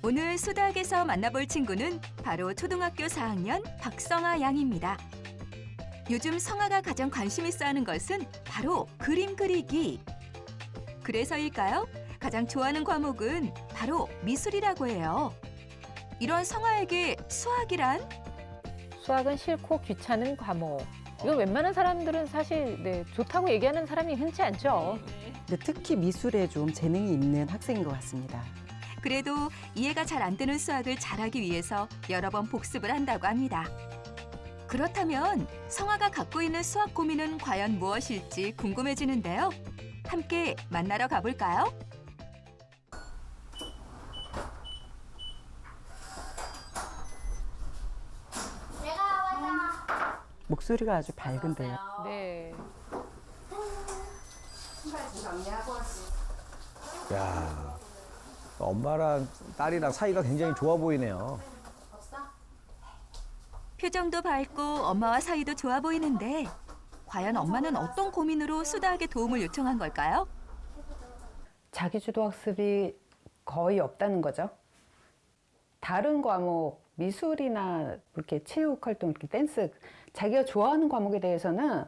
오늘 수다학에서 만나볼 친구는 바로 초등학교 4학년 박성아 양입니다. 요즘 성아가 가장 관심 있어 하는 것은 바로 그림 그리기. 그래서일까요? 가장 좋아하는 과목은 바로 미술이라고 해요. 이런 성아에게 수학이란? 수학은 싫고 귀찮은 과목. 이건 웬만한 사람들은 사실 좋다고 얘기하는 사람이 흔치 않죠. 근데 특히 미술에 좀 재능이 있는 학생인 것 같습니다. 그래도 이해가 잘 안 되는 수학을 잘하기 위해서 여러 번 복습을 한다고 합니다. 그렇다면 성아가 갖고 있는 수학 고민은 과연 무엇일지 궁금해지는데요. 함께 만나러 가볼까요? 목소리가 아주 밝은데요. 네. 야, 엄마랑 딸이랑 사이가 굉장히 좋아 보이네요. 표정도 밝고 엄마와 사이도 좋아 보이는데 과연 엄마는 어떤 고민으로 수다학에 도움을 요청한 걸까요? 자기주도 학습이 거의 없다는 거죠. 다른 과목, 미술이나 이렇게 체육 활동, 이렇게 댄스, 자기가 좋아하는 과목에 대해서는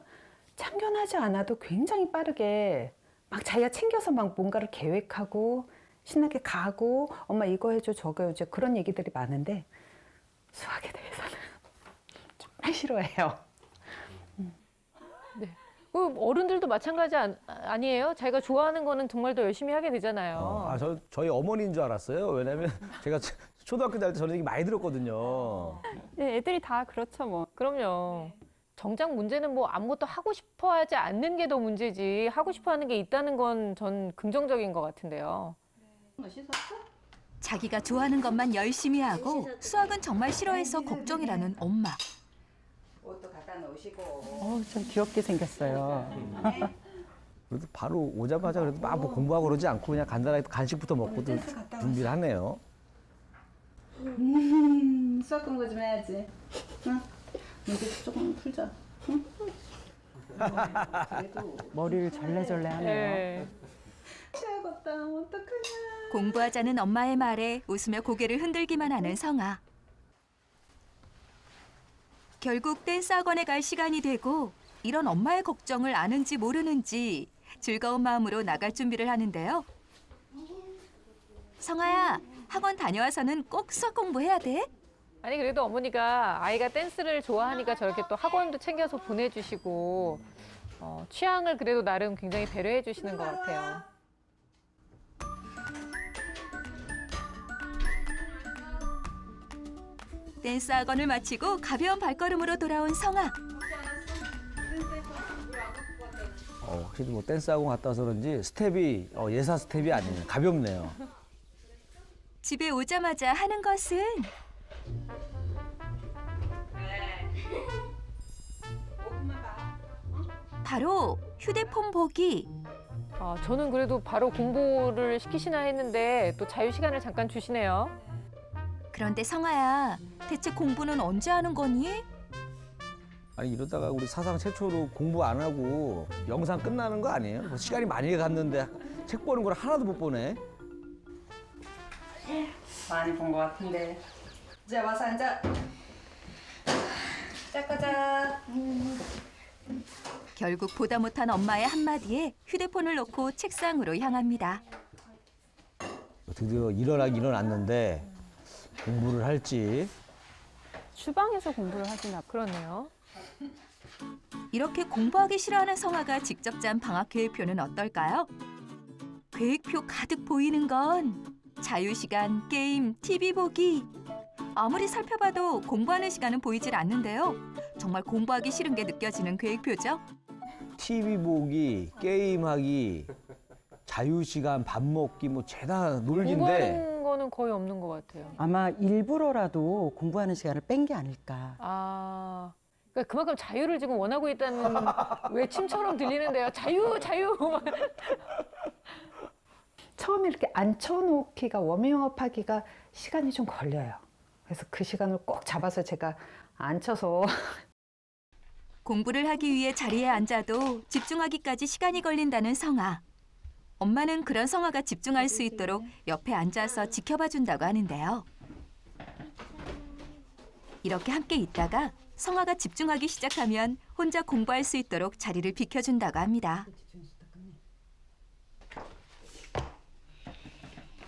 참견하지 않아도 굉장히 빠르게 막 자기가 챙겨서 막 뭔가를 계획하고 신나게 가고 엄마 이거 해줘 저거 해줘 그런 얘기들이 많은데 수학에 대해서는 정말 싫어해요. 네. 어른들도 마찬가지 아니에요? 자기가 좋아하는 거는 정말 더 열심히 하게 되잖아요. 저희 어머니인 줄 알았어요. 왜냐면 제가 초등학교 다닐 때 저런 얘기 많이 들었거든요. 네, 애들이 다 그렇죠, 뭐. 그럼요. 정작 문제는 뭐 아무것도 하고 싶어 하지 않는 게 더 문제지 하고 싶어 하는 게 있다는 건 전 긍정적인 것 같은데요. 자기가 좋아하는 것만 열심히 하고 수학은 정말 싫어해서 걱정이라는 엄마. 옷도 갖다 놓으시고. 좀 귀엽게 생겼어요. 그래도 바로 오자마자 그래도 막 뭐 공부하고 그러지 않고 그냥 간단하게 간식부터 먹고 준비를 하네요. 수학 공부 좀 해야지. 응? 이제 조금 풀자. 응? 그래도 머리를 절레절레 하네요. 네. 취하겠다. 어떡하냐. 공부하자는 엄마의 말에 웃으며 고개를 흔들기만 하는 성아. 결국 댄스 학원에 갈 시간이 되고 이런 엄마의 걱정을 아는지 모르는지 즐거운 마음으로 나갈 준비를 하는데요. 성아야, 학원 다녀와서는 꼭 수학 공부해야 돼? 아니 그래도 어머니가 아이가 댄스를 좋아하니까 저렇게 또 학원도 챙겨서 보내주시고 취향을 그래도 나름 굉장히 배려해 주시는 것 같아요. 댄스 학원을 마치고 가벼운 발걸음으로 돌아온 성아. 확실히 뭐 댄스 학원 갔다 와서 그런지 스텝이 예사 스텝이 아니네요. 가볍네요. 집에 오자마자 하는 것은 바로 휴대폰 보기. 저는 그래도 바로 공부를 시키시나 했는데 또 자유 시간을 잠깐 주시네요. 그런데 성아야, 대체 공부는 언제 하는 거니? 아니 이러다가 우리 사상 최초로 공부 안 하고 영상 끝나는 거 아니에요? 뭐 시간이 많이 갔는데 책 보는 걸 하나도 못 보네. 많이 본 것 같은데. 이제 와서 앉아. 짝가자. 결국 보다 못한 엄마의 한마디에 휴대폰을 놓고 책상으로 향합니다. 드디어 일어났는데 공부를 할지. 주방에서 공부를 하시나 봐. 그렇네요. 이렇게 공부하기 싫어하는 성아가 직접 짠 방학 계획표는 어떨까요? 계획표 가득 보이는 건 자유시간, 게임, TV 보기. 아무리 살펴봐도 공부하는 시간은 보이질 않는데요. 정말 공부하기 싫은 게 느껴지는 계획표죠. TV 보기, 게임하기, 자유시간, 밥 먹기 뭐 죄다 놀기인데. 공부하는 거는 거의 없는 것 같아요. 아마 일부러라도 공부하는 시간을 뺀 게 아닐까. 그러니까 그만큼 자유를 지금 원하고 있다는 외침처럼 들리는데요. 자유, 자유. 처음에 이렇게 앉혀놓기가 워밍업 하기가 시간이 좀 걸려요. 그래서 그 시간을 꼭 잡아서 제가 앉혀서 공부를 하기 위해 자리에 앉아도 집중하기까지 시간이 걸린다는 성아. 엄마는 그런 성아가 집중할 수 있도록 옆에 앉아서 지켜봐 준다고 하는데요. 이렇게 함께 있다가 성아가 집중하기 시작하면 혼자 공부할 수 있도록 자리를 비켜준다고 합니다.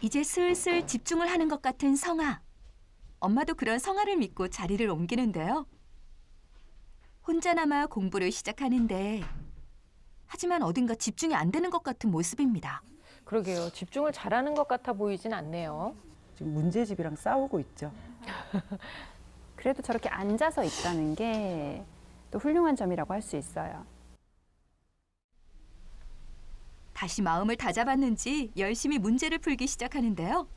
이제 슬슬 집중을 하는 것 같은 성아. 엄마도 그런 성아를 믿고 자리를 옮기는데요. 혼자나마 공부를 시작하는데 하지만 어딘가 집중이 안 되는 것 같은 모습입니다. 그러게요. 집중을 잘하는 것 같아 보이진 않네요. 지금 문제집이랑 싸우고 있죠. 그래도 저렇게 앉아서 있다는 게 또 훌륭한 점이라고 할 수 있어요. 다시 마음을 다잡았는지 열심히 문제를 풀기 시작하는데요.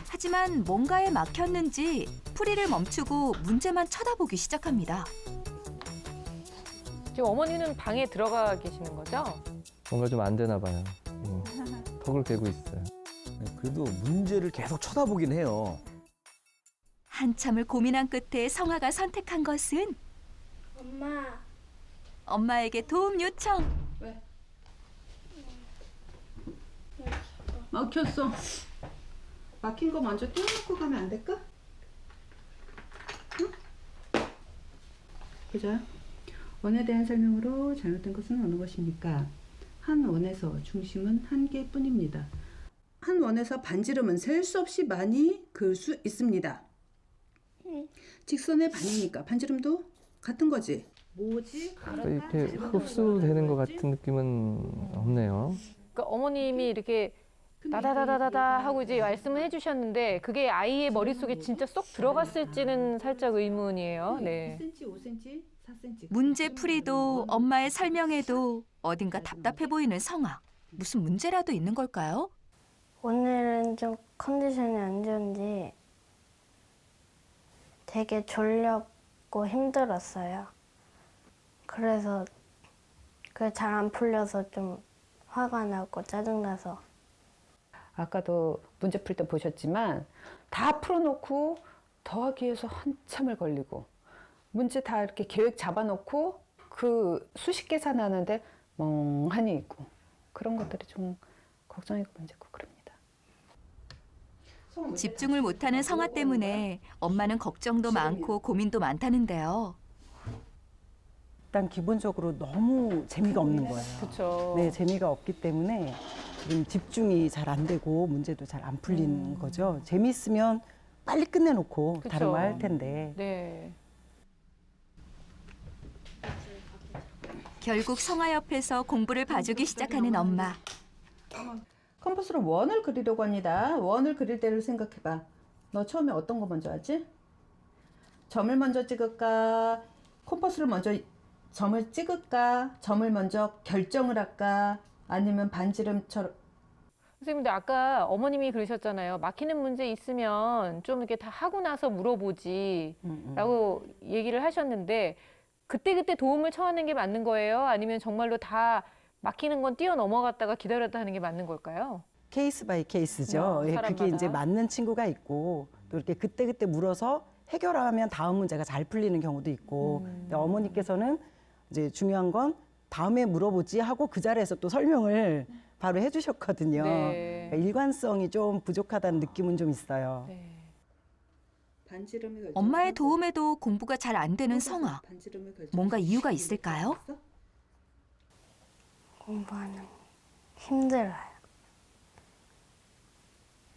하지만 뭔가에 막혔는지 풀이를 멈추고 문제만 쳐다보기 시작합니다. 지금 어머니는 방에 들어가 계시는 거죠? 뭔가 좀 안 되나 봐요. 턱을 괴고 있어요. 그래도 문제를 계속 쳐다보긴 해요. 한참을 고민한 끝에 성아가 선택한 것은 엄마에게 도움 요청. 왜? 막혔어. 막힌 거 먼저 떼어놓고 가면 안 될까? 응? 보자. 원에 대한 설명으로 잘못된 것은 어느 것입니까? 한 원에서 중심은 한 개뿐입니다. 한 원에서 반지름은 셀 수 없이 많이 그을 수 있습니다. 직선의 반이니까 반지름도 같은 거지. 뭐지? 이렇게 흡수되는 것 같은 느낌은 없네요. 그러니까 어머님이 이렇게 다다다다다다 하고 이제 말씀을 해주셨는데 그게 아이의 머릿속에 진짜 쏙 들어갔을지는 살짝 의문이에요. 네. 2cm, 5cm, 4cm. 문제 풀이도 엄마의 설명에도 어딘가 답답해 보이는 성아. 무슨 문제라도 있는 걸까요? 오늘은 좀 컨디션이 안 좋은지 되게 졸렸고 힘들었어요. 그래서 그게 잘 안 풀려서 좀 화가 나고 짜증나서. 아까도 문제 풀 때 보셨지만 다 풀어놓고 더하기 위해서 한참을 걸리고 문제 다 이렇게 계획 잡아놓고 그 수식 계산하는데 멍하니 있고 그런 것들이 좀 걱정이고 문제고 그럽니다. 집중을 못하는 성아 때문에 엄마는 걱정도 많고 고민도 많다는데요. 일단 기본적으로 너무 재미가 없는 거예요. 그렇죠. 네, 재미가 없기 때문에 지금 집중이 잘 안 되고 문제도 잘 안 풀리는 거죠. 재미있으면 빨리 끝내놓고 그쵸. 다른 거 할 텐데. 네. 결국 성아 옆에서 공부를 봐주기 시작하는 엄마. 컴퍼스로 원을 그리려고 합니다. 원을 그릴 때를 생각해봐. 너 처음에 어떤 거 먼저 하지? 점을 먼저 찍을까? 컴퍼스를 먼저 점을 찍을까? 점을 먼저 결정을 할까? 아니면 반지름처럼. 선생님, 근데 아까 어머님이 그러셨잖아요. 막히는 문제 있으면 좀 이렇게 다 하고 나서 물어보지 라고 얘기를 하셨는데 그때그때 도움을 청하는 게 맞는 거예요? 아니면 정말로 다 막히는 건 뛰어넘어갔다가 기다렸다 하는 게 맞는 걸까요? 케이스 바이 케이스죠. 예, 그게 사람마다. 이제 맞는 친구가 있고 또 이렇게 그때그때 물어서 해결하면 다음 문제가 잘 풀리는 경우도 있고 근데 어머니께서는 이제 중요한 건 다음에 물어보지 하고 그 자리에서 또 설명을 바로 해주셨거든요. 네. 그러니까 일관성이 좀 부족하다는 느낌은 좀 있어요. 네. 엄마의 도움에도 공부가 잘 안 되는 성아. 뭔가 이유가 있을까요? 공부하는 게 힘들어요.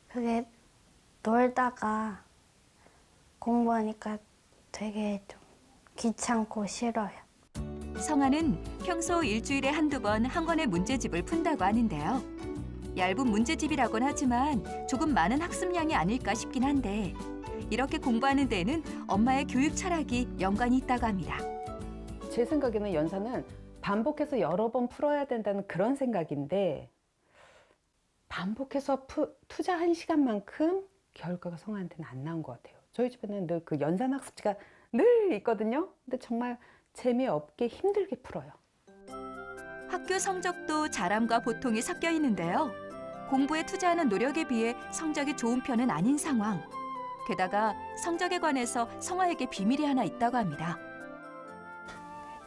그게 놀다가 공부하니까 되게 좀 귀찮고 싫어요. 성아는 평소 일주일에 한두 번 한 권의 문제집을 푼다고 하는데요. 얇은 문제집이라곤 하지만 조금 많은 학습량이 아닐까 싶긴 한데 이렇게 공부하는 데에는 엄마의 교육 철학이 연관이 있다고 합니다. 제 생각에는 연산은 반복해서 여러 번 풀어야 된다는 그런 생각인데 반복해서 투자한 시간만큼 결과가 성아한테는 안 나온 것 같아요. 저희 집에는 늘 그 연산 학습지가 늘 있거든요. 근데 정말 재미없게 힘들게 풀어요. 학교 성적도 잘함과 보통이 섞여 있는데요. 공부에 투자하는 노력에 비해 성적이 좋은 편은 아닌 상황. 게다가 성적에 관해서 성아에게 비밀이 하나 있다고 합니다.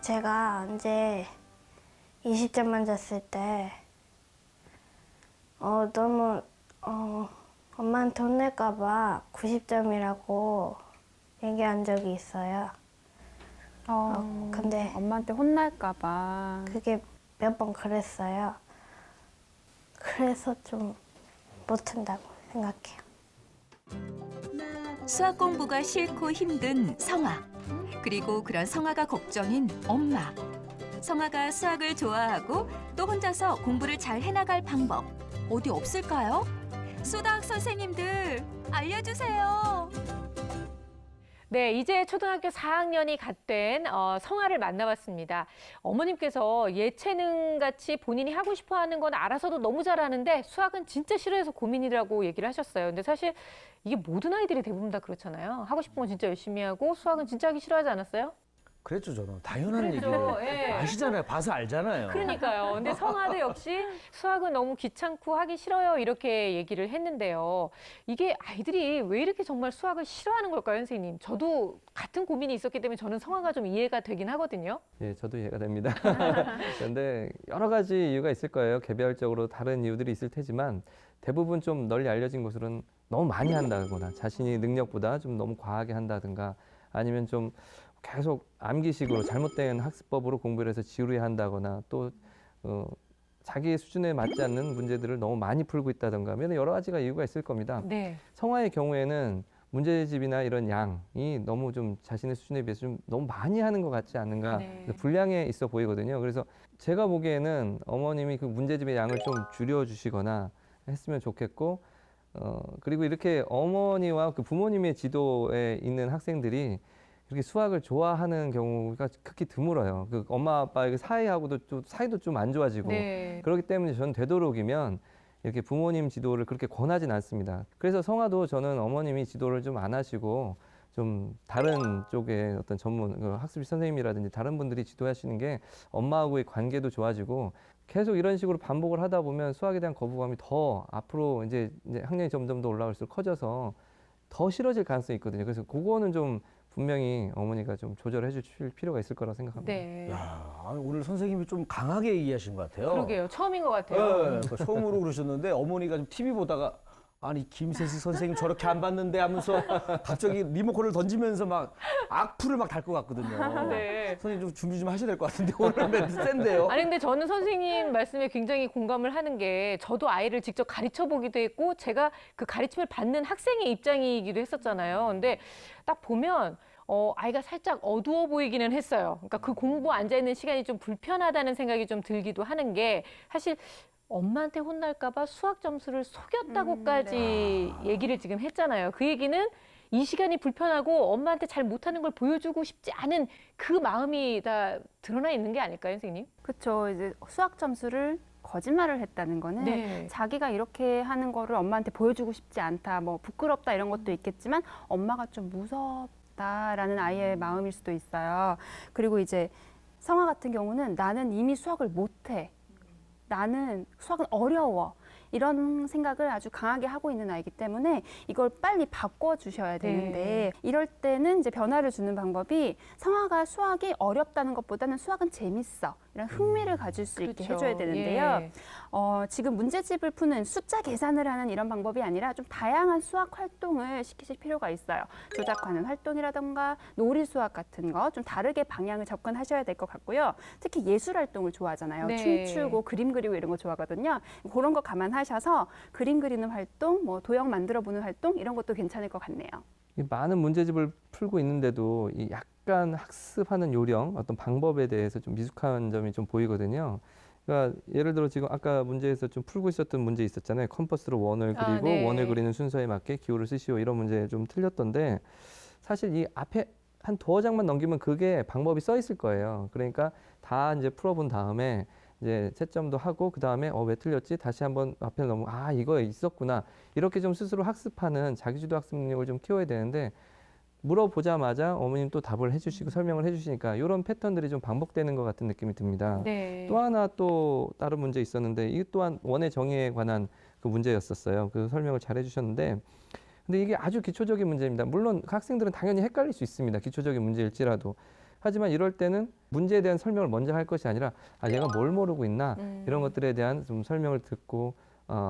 제가 이제 20점 만졌을 때 너무 엄마한테 혼낼까 봐 90점이라고 얘기한 적이 있어요. 근데 엄마한테 혼날까 봐. 그게 몇 번 그랬어요. 그래서 좀 못한다고 생각해요. 수학 공부가 싫고 힘든 성아. 그리고 그런 성아가 걱정인 엄마. 성아가 수학을 좋아하고 또 혼자서 공부를 잘 해나갈 방법 어디 없을까요? 수다학 선생님들 알려주세요. 네, 이제 초등학교 4학년이 갓된 성아를 만나봤습니다. 어머님께서 예체능같이 본인이 하고 싶어하는 건 알아서도 너무 잘하는데 수학은 진짜 싫어해서 고민이라고 얘기를 하셨어요. 근데 사실 이게 모든 아이들이 대부분 다 그렇잖아요. 하고 싶은 건 진짜 열심히 하고 수학은 진짜 하기 싫어하지 않았어요? 그랬죠, 저는. 당연한 그랬죠, 얘기를. 예. 아시잖아요. 봐서 알잖아요. 그러니까요. 근데 성아도 역시 수학은 너무 귀찮고 하기 싫어요 이렇게 얘기를 했는데요. 이게 아이들이 왜 이렇게 정말 수학을 싫어하는 걸까요, 선생님? 저도 같은 고민이 있었기 때문에 저는 성아가 좀 이해가 되긴 하거든요. 예, 저도 이해가 됩니다. 그런데 여러 가지 이유가 있을 거예요. 개별적으로 다른 이유들이 있을 테지만 대부분 좀 널리 알려진 것으로는 너무 많이 한다거나 자신이 능력보다 좀 너무 과하게 한다든가 아니면 좀 계속 암기식으로 잘못된 학습법으로 공부를 해서 지루해 한다거나 또 자기 수준에 맞지 않는 문제들을 너무 많이 풀고 있다든가 하면 여러 가지가 이유가 있을 겁니다. 네. 성화의 경우에는 문제집이나 이런 양이 너무 좀 자신의 수준에 비해서 좀 너무 많이 하는 것 같지 않는가 네. 불량에 있어 보이거든요. 그래서 제가 보기에는 어머님이 그 문제집의 양을 좀 줄여주시거나 했으면 좋겠고 그리고 이렇게 어머니와 그 부모님의 지도에 있는 학생들이 이렇게 수학을 좋아하는 경우가 극히 드물어요. 그 엄마 아빠의 사이하고도 좀 사이도 좀 안 좋아지고 네. 그렇기 때문에 저는 되도록이면 이렇게 부모님 지도를 그렇게 권하진 않습니다. 그래서 성화도 저는 어머님이 지도를 좀 안 하시고 좀 다른 쪽에 어떤 전문 학습지 선생님이라든지 다른 분들이 지도하시는 게 엄마하고의 관계도 좋아지고 계속 이런 식으로 반복을 하다 보면 수학에 대한 거부감이 더 앞으로 이제 학년이 점점 더 올라갈수록 커져서 더 싫어질 가능성이 있거든요. 그래서 그거는 좀 분명히 어머니가 좀 조절해 주실 필요가 있을 거라고 생각합니다. 네. 야, 오늘 선생님이 좀 강하게 얘기하신 것 같아요. 그러게요. 처음인 것 네, 같아요. 그러니까 처음으로 그러셨는데 어머니가 좀 TV 보다가 아니 김세수 선생님 저렇게 안 봤는데 하면서 갑자기 리모컨을 던지면서 막 악플을 막 달 것 같거든요. 네. 선생님 좀 준비 좀 하셔야 될 것 같은데 오늘 멘트 센데요. 아니 근데 저는 선생님 말씀에 굉장히 공감을 하는 게 저도 아이를 직접 가르쳐 보기도 했고 제가 그 가르침을 받는 학생의 입장이기도 했었잖아요. 근데 딱 보면 아이가 살짝 어두워 보이기는 했어요. 그러니까 그 공부 앉아 있는 시간이 좀 불편하다는 생각이 좀 들기도 하는 게 사실 엄마한테 혼날까 봐 수학 점수를 속였다고까지 얘기를 지금 했잖아요. 그 얘기는 이 시간이 불편하고 엄마한테 잘 못하는 걸 보여주고 싶지 않은 그 마음이 다 드러나 있는 게 아닐까요, 선생님? 그렇죠. 이제 수학 점수를 거짓말을 했다는 거는 네. 자기가 이렇게 하는 거를 엄마한테 보여주고 싶지 않다, 뭐 부끄럽다 이런 것도 있겠지만 엄마가 좀 무섭다라는 아이의 마음일 수도 있어요. 그리고 이제 성화 같은 경우는 나는 이미 수학을 못해. 나는 수학은 어려워. 이런 생각을 아주 강하게 하고 있는 아이기 때문에 이걸 빨리 바꿔주셔야 되는데 이럴 때는 이제 변화를 주는 방법이 성화가 수학이 어렵다는 것보다는 수학은 재밌어. 이런 흥미를 가질 수 있게 그렇죠. 해줘야 되는데요. 예. 지금 문제집을 푸는 숫자 계산을 하는 이런 방법이 아니라 좀 다양한 수학 활동을 시키실 필요가 있어요. 조작하는 활동이라던가 놀이 수학 같은 거 좀 다르게 방향을 접근하셔야 될 것 같고요. 특히 예술 활동을 좋아하잖아요. 네. 춤추고 그림 그리고 이런 거 좋아하거든요. 그런 거 감안하셔서 그림 그리는 활동, 뭐 도형 만들어 보는 활동 이런 것도 괜찮을 것 같네요. 이 많은 문제집을 풀고 있는데도 이 약간 학습하는 요령, 어떤 방법에 대해서 좀 미숙한 점이 좀 보이거든요. 그러니까 예를 들어 지금 아까 문제에서 좀 풀고 있었던 문제 있었잖아요. 컴퍼스로 원을 그리고 네. 원을 그리는 순서에 맞게 기호를 쓰시오 이런 문제 좀 틀렸던데 사실 이 앞에 한 두어 장만 넘기면 그게 방법이 써 있을 거예요. 그러니까 다 이제 풀어본 다음에 이제 채점도 하고 그 다음에 왜 틀렸지? 다시 한번 앞에 이거 있었구나. 이렇게 좀 스스로 학습하는 자기주도 학습 능력을 좀 키워야 되는데 물어보자마자 어머님 또 답을 해주시고 설명을 해주시니까 이런 패턴들이 좀 반복되는 것 같은 느낌이 듭니다. 네. 또 하나 또 다른 문제 있었는데 이 또한 원의 정의에 관한 그 문제였었어요. 그 설명을 잘 해주셨는데 근데 이게 아주 기초적인 문제입니다. 물론 그 학생들은 당연히 헷갈릴 수 있습니다. 기초적인 문제일지라도. 하지만 이럴 때는 문제에 대한 설명을 먼저 할 것이 아니라 얘가 뭘 모르고 있나 이런 것들에 대한 좀 설명을 듣고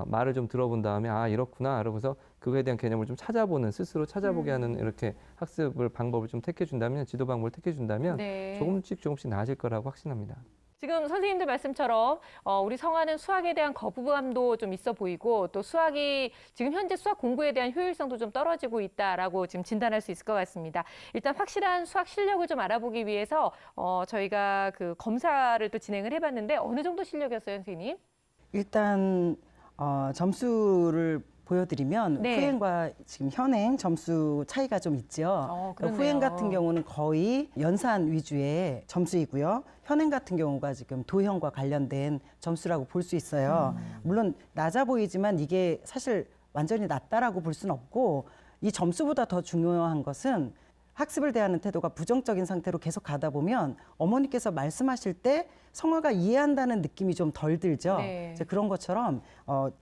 말을 좀 들어본 다음에 이렇구나 그러고서 그거에 대한 개념을 좀 찾아보는 스스로 찾아보게 하는 이렇게 학습을 방법을 좀 택해준다면 지도 방법을 택해준다면 네. 조금씩 조금씩 나아질 거라고 확신합니다. 지금 선생님들 말씀처럼 우리 성화는 수학에 대한 거부감도 좀 있어 보이고 또 수학이 지금 현재 수학 공부에 대한 효율성도 좀 떨어지고 있다라고 지금 진단할 수 있을 것 같습니다. 일단 확실한 수학 실력을 좀 알아보기 위해서 저희가 그 검사를 또 진행을 해봤는데 어느 정도 실력이었어요, 선생님? 일단 점수를 보여드리면 네. 후행과 지금 현행 점수 차이가 좀 있죠. 그렇네요. 후행 같은 경우는 거의 연산 위주의 점수이고요. 현행 같은 경우가 지금 도형과 관련된 점수라고 볼 수 있어요. 물론 낮아 보이지만 이게 사실 완전히 낮다라고 볼 수는 없고 이 점수보다 더 중요한 것은 학습을 대하는 태도가 부정적인 상태로 계속 가다 보면 어머니께서 말씀하실 때 성화가 이해한다는 느낌이 좀 덜 들죠. 네. 이제 그런 것처럼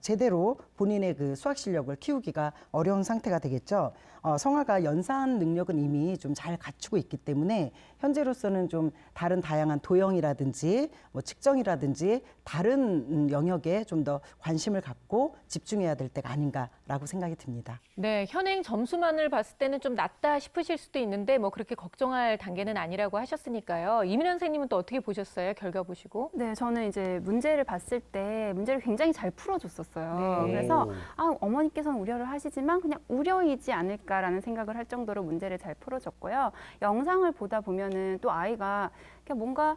제대로 본인의 그 수학 실력을 키우기가 어려운 상태가 되겠죠. 성화가 연산 능력은 이미 좀 잘 갖추고 있기 때문에 현재로서는 좀 다른 다양한 도형이라든지 뭐 측정이라든지 다른 영역에 좀 더 관심을 갖고 집중해야 될 때가 아닌가라고 생각이 듭니다. 네, 현행 점수만을 봤을 때는 좀 낮다 싶으실 수도 있는데 뭐 그렇게 걱정할 단계는 아니라고 하셨으니까요. 이민현 선생님은 또 어떻게 보셨어요? 결과 보시고? 네, 저는 이제 문제를 봤을 때 문제를 굉장히 잘 풀어줬었어요. 네. 그래서 어머니께서는 우려를 하시지만 그냥 우려이지 않을까라는 생각을 할 정도로 문제를 잘 풀어줬고요. 영상을 보다 보면은 또 아이가 그냥 뭔가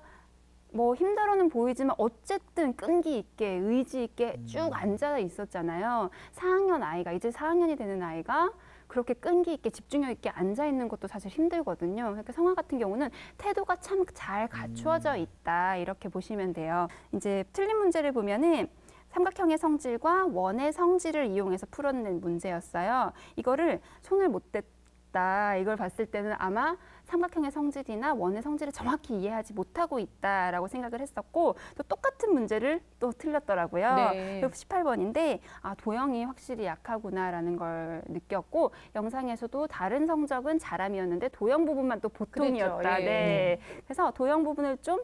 뭐 힘들어는 보이지만 어쨌든 끈기 있게 의지 있게 쭉 앉아 있었잖아요. 4학년 아이가 이제 4학년이 되는 아이가 그렇게 끈기 있게 집중력 있게 앉아 있는 것도 사실 힘들거든요. 그러니까 성화 같은 경우는 태도가 참 잘 갖추어져 있다 이렇게 보시면 돼요. 이제 틀린 문제를 보면은 삼각형의 성질과 원의 성질을 이용해서 풀어낸 문제였어요. 이거를 손을 못 댔다 이걸 봤을 때는 아마 삼각형의 성질이나 원의 성질을 정확히 이해하지 못하고 있다라고 생각을 했었고 또 똑같은 문제를 또 틀렸더라고요. 네. 18번인데 도형이 확실히 약하구나라는 걸 느꼈고 영상에서도 다른 성적은 잘함이었는데 도형 부분만 또 보통이었다. 그랬죠. 예. 네. 그래서 도형 부분을 좀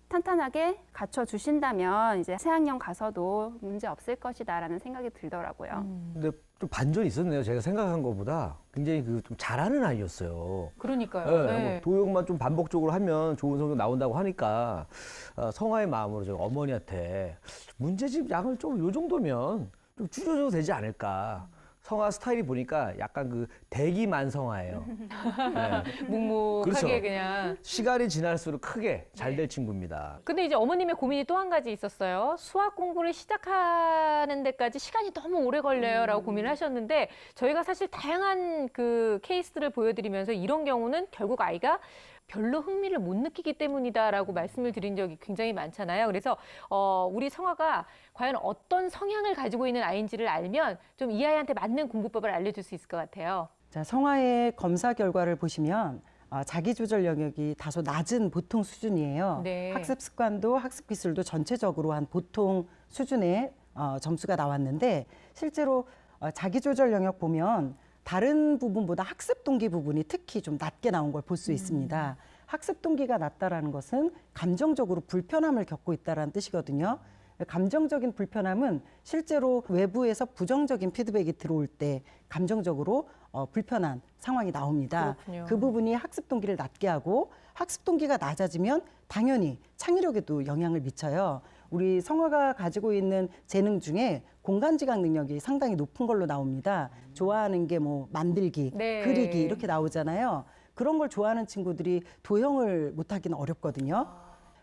탄탄하게 갖춰주신다면 이제 새학년 가서도 문제 없을 것이다라는 생각이 들더라고요. 근데 좀 반전이 있었네요. 제가 생각한 것보다 굉장히 좀 잘하는 아이였어요. 그러니까요. 네, 네. 뭐 도형만 좀 반복적으로 하면 좋은 성적 나온다고 하니까 성화의 마음으로 제가 어머니한테 문제집 양을 좀 요 정도면 좀 줄여줘도 되지 않을까. 성화 스타일이 보니까 약간 그 대기만성화예요. 네. 묵묵하게 그렇죠. 그냥. 시간이 지날수록 크게 잘 될 친구입니다. 근데 이제 어머님의 고민이 또 한 가지 있었어요. 수학 공부를 시작하는 데까지 시간이 너무 오래 걸려요라고 고민을 하셨는데 저희가 사실 다양한 그 케이스들을 보여드리면서 이런 경우는 결국 아이가 별로 흥미를 못 느끼기 때문이다라고 말씀을 드린 적이 굉장히 많잖아요. 그래서 우리 성화가 과연 어떤 성향을 가지고 있는 아이인지를 알면 좀 이 아이한테 맞는 공부법을 알려줄 수 있을 것 같아요. 자, 성화의 검사 결과를 보시면 자기 조절 영역이 다소 낮은 보통 수준이에요. 네. 학습 습관도 학습 기술도 전체적으로 한 보통 수준의 점수가 나왔는데 실제로 자기 조절 영역 보면 다른 부분보다 학습 동기 부분이 특히 좀 낮게 나온 걸 볼 수 있습니다. 학습 동기가 낮다라는 것은 감정적으로 불편함을 겪고 있다라는 뜻이거든요. 감정적인 불편함은 실제로 외부에서 부정적인 피드백이 들어올 때 감정적으로 불편한 상황이 나옵니다. 그렇군요. 그 부분이 학습 동기를 낮게 하고 학습 동기가 낮아지면 당연히 창의력에도 영향을 미쳐요. 우리 성화가 가지고 있는 재능 중에 공간지각 능력이 상당히 높은 걸로 나옵니다. 좋아하는 게 뭐 만들기, 네. 그리기 이렇게 나오잖아요. 그런 걸 좋아하는 친구들이 도형을 못하기는 어렵거든요.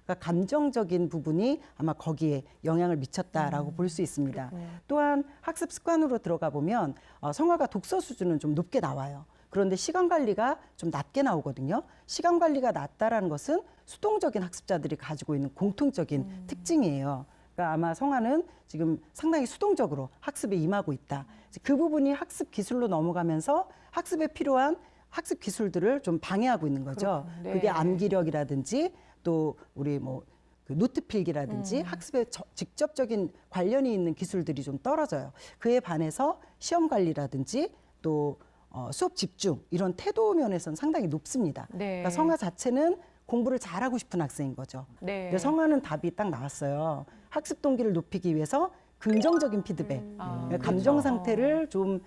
그러니까 감정적인 부분이 아마 거기에 영향을 미쳤다라고 볼 수 있습니다. 또한 학습 습관으로 들어가 보면 성화가 독서 수준은 좀 높게 나와요. 그런데 시간 관리가 좀 낮게 나오거든요. 시간 관리가 낮다라는 것은 수동적인 학습자들이 가지고 있는 공통적인 특징이에요. 그러니까 아마 성화는 지금 상당히 수동적으로 학습에 임하고 있다. 그 부분이 학습 기술로 넘어가면서 학습에 필요한 학습 기술들을 좀 방해하고 있는 거죠. 그렇군요. 네. 그게 암기력이라든지 또 우리 뭐 그 노트 필기라든지 학습에 직접적인 관련이 있는 기술들이 좀 떨어져요. 그에 반해서 시험 관리라든지 또 수업 집중 이런 태도 면에서는 상당히 높습니다. 네. 그러니까 성화 자체는 공부를 잘하고 싶은 학생인 거죠. 네. 근데 성화는 답이 딱 나왔어요. 학습 동기를 높이기 위해서 긍정적인 피드백, 아, 감정 그렇죠. 상태를 좀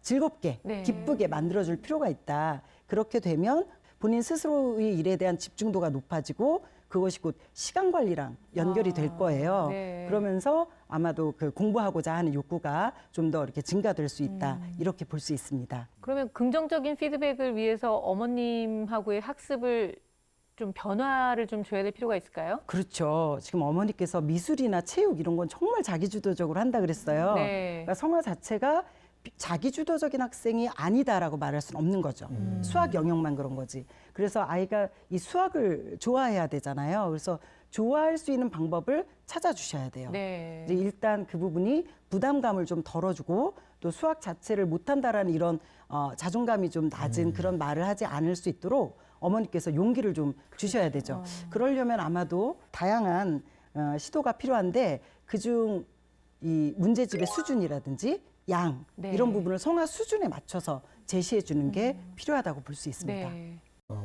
즐겁게, 네. 기쁘게 만들어줄 필요가 있다. 그렇게 되면 본인 스스로의 일에 대한 집중도가 높아지고 그것이 곧 시간 관리랑 연결이 될 거예요. 네. 그러면서 아마도 그 공부하고자 하는 욕구가 좀 더 이렇게 증가될 수 있다. 이렇게 볼 수 있습니다. 그러면 긍정적인 피드백을 위해서 어머님하고의 학습을 좀 변화를 좀 줘야 될 필요가 있을까요? 그렇죠. 지금 어머니께서 미술이나 체육 이런 건 정말 자기주도적으로 한다 그랬어요. 네. 그러니까 성화 자체가 자기주도적인 학생이 아니다라고 말할 수는 없는 거죠. 수학 영역만 그런 거지. 그래서 아이가 이 수학을 좋아해야 되잖아요. 그래서 좋아할 수 있는 방법을 찾아주셔야 돼요. 네. 이제 일단 그 부분이 부담감을 좀 덜어주고 또 수학 자체를 못한다라는 이런 자존감이 좀 낮은 그런 말을 하지 않을 수 있도록 어머니께서 용기를 좀 주셔야 되죠. 그러려면 아마도 다양한 시도가 필요한데 그중 이 문제집의 수준이라든지 양 네. 이런 부분을 성화 수준에 맞춰서 제시해 주는 게 필요하다고 볼 수 있습니다. 네.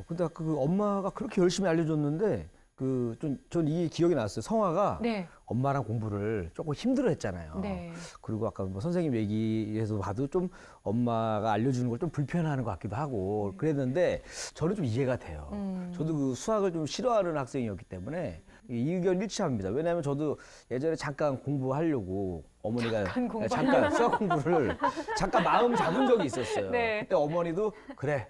근데 아까 그 엄마가 그렇게 열심히 알려줬는데 전 이게 기억이 났어요. 성화가 네. 엄마랑 공부를 조금 힘들어했잖아요. 네. 그리고 아까 뭐 선생님 얘기에서 봐도 좀 엄마가 알려주는 걸 좀 불편해하는 것 같기도 하고 그랬는데 저는 좀 이해가 돼요. 저도 그 수학을 좀 싫어하는 학생이었기 때문에 이 의견 일치합니다. 왜냐하면 저도 예전에 잠깐 공부하려고 어머니가 잠깐 수학 공부를 잠깐 마음 잡은 적이 있었어요. 네. 그때 어머니도 그래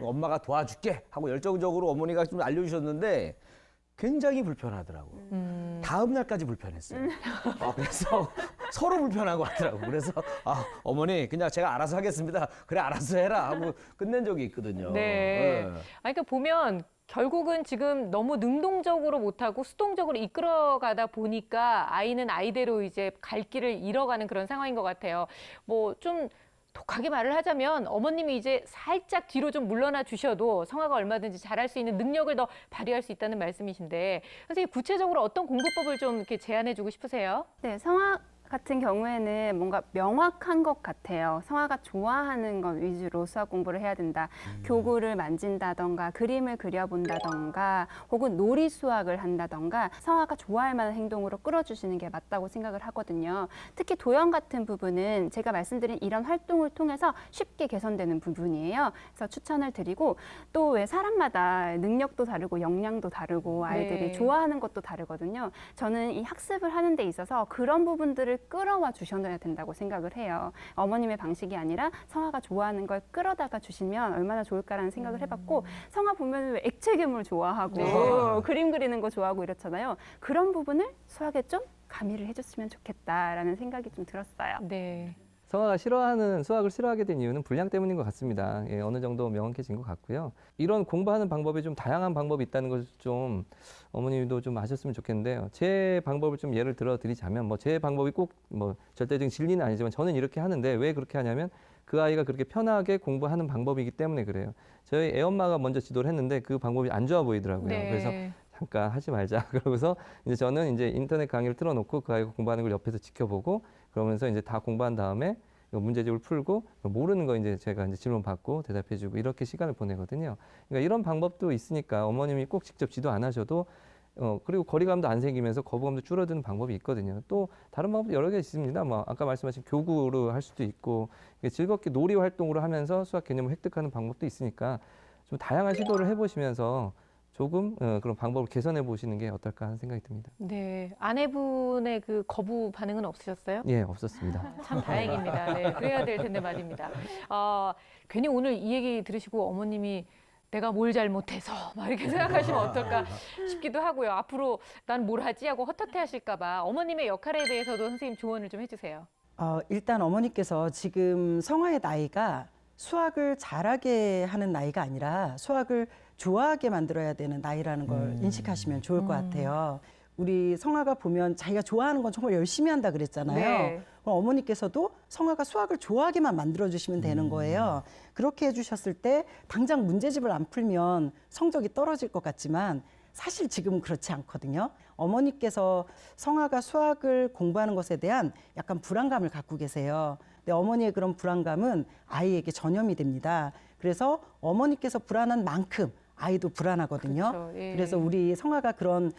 엄마가 도와줄게 하고 열정적으로 어머니가 좀 알려주셨는데 굉장히 불편하더라고. 다음 날까지 불편했어요. 그래서 서로 불편한 것 같더라고. 그래서 어머니 그냥 제가 알아서 하겠습니다. 그래 알아서 해라 하고 끝낸 적이 있거든요. 네. 그러니까 보면 결국은 지금 너무 능동적으로 못하고 수동적으로 이끌어가다 보니까 아이는 아이대로 이제 갈 길을 잃어가는 그런 상황인 것 같아요. 뭐 좀 독하게 말을 하자면 어머님이 이제 살짝 뒤로 좀 물러나 주셔도 성화가 얼마든지 잘할 수 있는 능력을 더 발휘할 수 있다는 말씀이신데 선생님 구체적으로 어떤 공부법을 좀 이렇게 제안해주고 싶으세요? 네, 성화 같은 경우에는 뭔가 명확한 것 같아요. 성화가 좋아하는 것 위주로 수학 공부를 해야 된다. 교구를 만진다던가 그림을 그려본다던가 혹은 놀이 수학을 한다던가 성화가 좋아할 만한 행동으로 끌어주시는 게 맞다고 생각을 하거든요. 특히 도형 같은 부분은 제가 말씀드린 이런 활동을 통해서 쉽게 개선되는 부분이에요. 그래서 추천을 드리고 또 왜 사람마다 능력도 다르고 역량도 다르고 아이들이 네. 좋아하는 것도 다르거든요. 저는 이 학습을 하는 데 있어서 그런 부분들을 끌어와 주셔야 된다고 생각을 해요. 어머님의 방식이 아니라 성화가 좋아하는 걸 끌어다가 주시면 얼마나 좋을까라는 생각을 해봤고 성화 보면 왜 액체괴물 좋아하고 그림 그리는 거 좋아하고 이렇잖아요. 그런 부분을 수학에 좀 가미를 해줬으면 좋겠다라는 생각이 좀 들었어요. 네. 성화가 수학을 싫어하게 된 이유는 분량 때문인 것 같습니다. 예, 어느 정도 명확해진 것 같고요. 이런 공부하는 방법이 좀 다양한 방법이 있다는 것을 좀 어머님도 좀 아셨으면 좋겠는데요. 제 방법을 좀 예를 들어 드리자면 제 방법이 꼭 절대적인 진리는 아니지만 저는 이렇게 하는데 왜 그렇게 하냐면 그 아이가 그렇게 편하게 공부하는 방법이기 때문에 그래요. 저희 애엄마가 먼저 지도를 했는데 그 방법이 안 좋아 보이더라고요. 네. 그래서 잠깐 하지 말자. 그러고서 이제 저는 이제 인터넷 강의를 틀어놓고 그 아이가 공부하는 걸 옆에서 지켜보고 그러면서 이제 다 공부한 다음에 문제집을 풀고 모르는 거 이제 제가 이제 질문 받고 대답해주고 이렇게 시간을 보내거든요. 그러니까 이런 방법도 있으니까 어머님이 꼭 직접 지도 안 하셔도 그리고 거리감도 안 생기면서 거부감도 줄어드는 방법이 있거든요. 또 다른 방법도 여러 개 있습니다. 아까 말씀하신 교구로 할 수도 있고 즐겁게 놀이 활동으로 하면서 수학 개념을 획득하는 방법도 있으니까 좀 다양한 시도를 해보시면서 조금 그런 방법을 개선해 보시는 게 어떨까 하는 생각이 듭니다. 네. 아내분의 그 거부 반응은 없으셨어요? 예, 없었습니다. 참 다행입니다. 네, 그래야 될 텐데 말입니다. 괜히 오늘 이 얘기 들으시고 어머님이 내가 뭘 잘못해서 막 이렇게 생각하시면 어떨까 싶기도 하고요. 앞으로 난 뭘 하지 하고 헛헛해 하실까 봐 어머님의 역할에 대해서도 선생님 조언을 좀 해주세요. 일단 어머니께서 지금 성화의 나이가 수학을 잘하게 하는 나이가 아니라 수학을 좋아하게 만들어야 되는 나이라는 걸 인식하시면 좋을 것 같아요. 우리 성화가 보면 자기가 좋아하는 건 정말 열심히 한다 그랬잖아요. 네. 그럼 어머니께서도 성화가 수학을 좋아하게만 만들어주시면 되는 거예요. 그렇게 해주셨을 때 당장 문제집을 안 풀면 성적이 떨어질 것 같지만 사실 지금은 그렇지 않거든요. 어머니께서 성화가 수학을 공부하는 것에 대한 약간 불안감을 갖고 계세요. 근데 어머니의 그런 불안감은 아이에게 전염이 됩니다. 그래서 어머니께서 불안한 만큼 아이도 불안하거든요. 그렇죠. 예. 그래서 우리 성아가 그런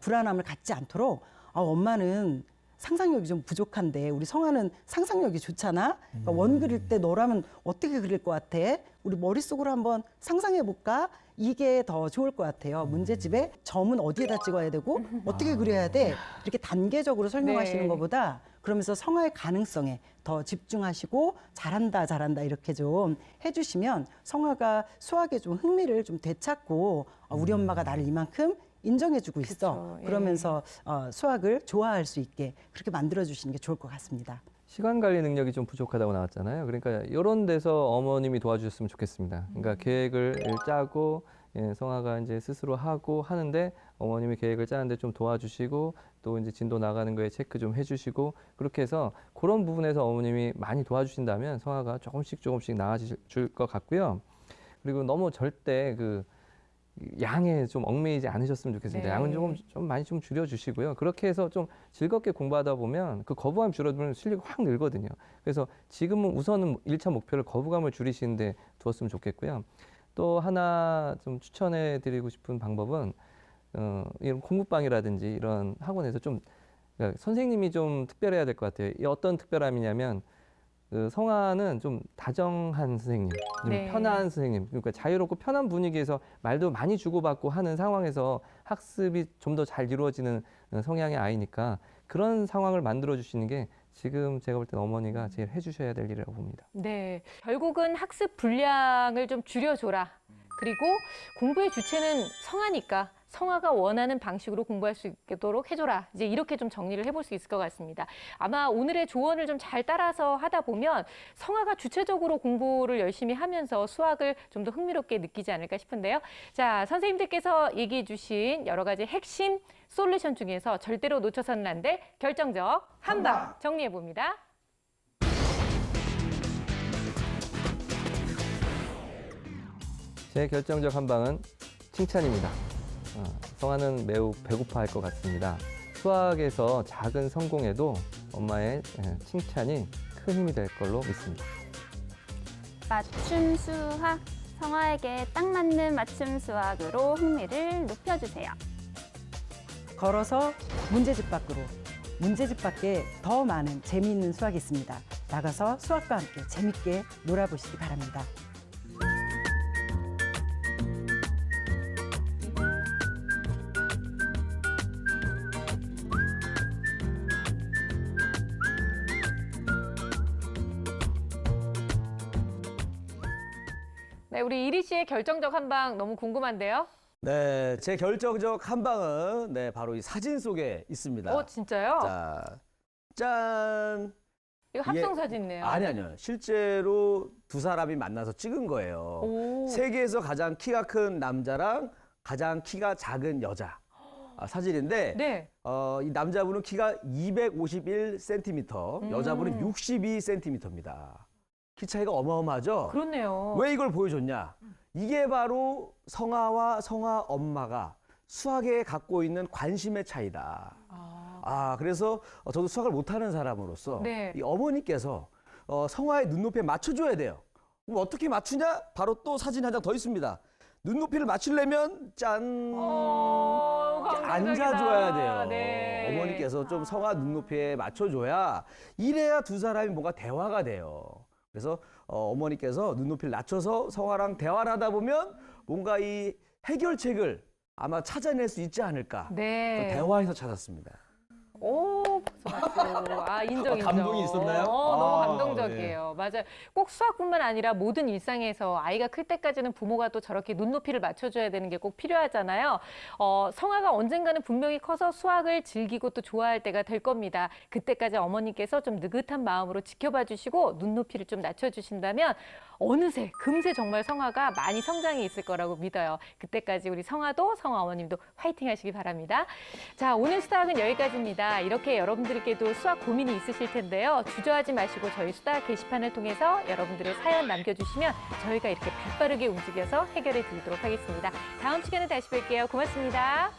불안함을 갖지 않도록 엄마는 상상력이 좀 부족한데 우리 성아는 상상력이 좋잖아. 그러니까 원 그릴 때 너라면 어떻게 그릴 것 같아? 우리 머릿속으로 한번 상상해 볼까? 이게 더 좋을 것 같아요. 문제집에 점은 어디에다 찍어야 되고 어떻게 그려야 돼? 이렇게 단계적으로 설명하시는 네. 것보다 그러면서 성아의 가능성에 더 집중하시고 잘한다 이렇게 좀 해주시면 성아가 수학에 좀 흥미를 좀 되찾고 우리 엄마가 나를 이만큼 인정해주고 있어. 그쵸, 예. 그러면서 수학을 좋아할 수 있게 그렇게 만들어주시는 게 좋을 것 같습니다. 시간 관리 능력이 좀 부족하다고 나왔잖아요. 그러니까 이런 데서 어머님이 도와주셨으면 좋겠습니다. 그러니까 계획을 짜고 성아가 이제 스스로 하고 하는데 어머님이 계획을 짜는데 좀 도와주시고 또 이제 진도 나가는 거에 체크 좀 해주시고 그렇게 해서 그런 부분에서 어머님이 많이 도와주신다면 성아가 조금씩 나아질 것 같고요. 그리고 너무 절대 그 양에 좀 얽매이지 않으셨으면 좋겠습니다. 네. 양은 좀 많이 좀 줄여주시고요. 그렇게 해서 좀 즐겁게 공부하다 보면 그 거부감이 줄어들면 실력이 확 늘거든요. 그래서 지금은 우선은 1차 목표를 거부감을 줄이시는데 두었으면 좋겠고요. 또 하나 좀 추천해드리고 싶은 방법은 이런 공부방이라든지 이런 학원에서 좀 그러니까 선생님이 좀 특별해야 될 것 같아요. 이 어떤 특별함이냐면 그 성아는 좀 다정한 선생님, 좀 네. 편한 선생님, 그러니까 자유롭고 편한 분위기에서 말도 많이 주고받고 하는 상황에서 학습이 좀 더 잘 이루어지는 성향의 아이니까 그런 상황을 만들어 주시는 게 지금 제가 볼 때는 어머니가 제일 해주셔야 될 일이라고 봅니다. 네, 결국은 학습 분량을 좀 줄여줘라. 그리고 공부의 주체는 성아니까 성아가 원하는 방식으로 공부할 수 있도록 해줘라. 이제 이렇게 좀 정리를 해볼 수 있을 것 같습니다. 아마 오늘의 조언을 좀 잘 따라서 하다 보면 성아가 주체적으로 공부를 열심히 하면서 수학을 좀 더 흥미롭게 느끼지 않을까 싶은데요. 자, 선생님들께서 얘기해 주신 여러 가지 핵심 솔루션 중에서 절대로 놓쳐서는 안 될 결정적 한방 정리해 봅니다. 제 결정적 한방은 칭찬입니다. 성아는 매우 배고파할 것 같습니다. 수학에서 작은 성공에도 엄마의 칭찬이 큰 힘이 될 걸로 믿습니다. 맞춤 수학, 성아에게 딱 맞는 맞춤 수학으로 흥미를 높여주세요. 걸어서 문제집 밖으로, 문제집 밖에 더 많은 재미있는 수학이 있습니다. 나가서 수학과 함께 재밌게 놀아보시기 바랍니다. 네, 우리 이리 씨의 결정적 한방 너무 궁금한데요. 네, 제 결정적 한방은 바로 이 사진 속에 있습니다. 진짜요? 자, 짠. 이거 합성 사진이네요. 아니요. 실제로 두 사람이 만나서 찍은 거예요. 오. 세계에서 가장 키가 큰 남자랑 가장 키가 작은 여자 사진인데 네. 이 남자분은 키가 251cm, 여자분은 62cm입니다. 키 차이가 어마어마하죠? 그렇네요. 왜 이걸 보여줬냐? 이게 바로 성아와 성아 엄마가 수학에 갖고 있는 관심의 차이다. 그래서 저도 수학을 못하는 사람으로서 네. 이 어머니께서 성아의 눈높이에 맞춰줘야 돼요. 그럼 어떻게 맞추냐? 바로 또 사진 한 장 더 있습니다. 눈높이를 맞추려면 짠! 앉아줘야 돼요. 네. 어머니께서 좀 성아 눈높이에 맞춰줘야 이래야 두 사람이 뭔가 대화가 돼요. 그래서 어머니께서 눈높이를 낮춰서 성아랑 대화를 하다 보면 뭔가 이 해결책을 아마 찾아낼 수 있지 않을까. 네. 대화에서 찾았습니다. 오, 박수. 인정. 감동이 있었나요? 너무 감동적이에요. 맞아요. 꼭 수학뿐만 아니라 모든 일상에서 아이가 클 때까지는 부모가 또 저렇게 눈높이를 맞춰줘야 되는 게 꼭 필요하잖아요. 성아가 언젠가는 분명히 커서 수학을 즐기고 또 좋아할 때가 될 겁니다. 그때까지 어머니께서 좀 느긋한 마음으로 지켜봐 주시고 눈높이를 좀 낮춰주신다면 어느새 금세 정말 성아가 많이 성장해 있을 거라고 믿어요. 그때까지 우리 성아도 성아 어머님도 화이팅 하시기 바랍니다. 자, 오늘 수다학은 여기까지입니다. 이렇게 여러분들께도 수학 고민이 있으실 텐데요. 주저하지 마시고 저희 수다학 게시판을 통해서 여러분들의 사연 남겨주시면 저희가 이렇게 발빠르게 움직여서 해결해 드리도록 하겠습니다. 다음 시간에 다시 뵐게요. 고맙습니다.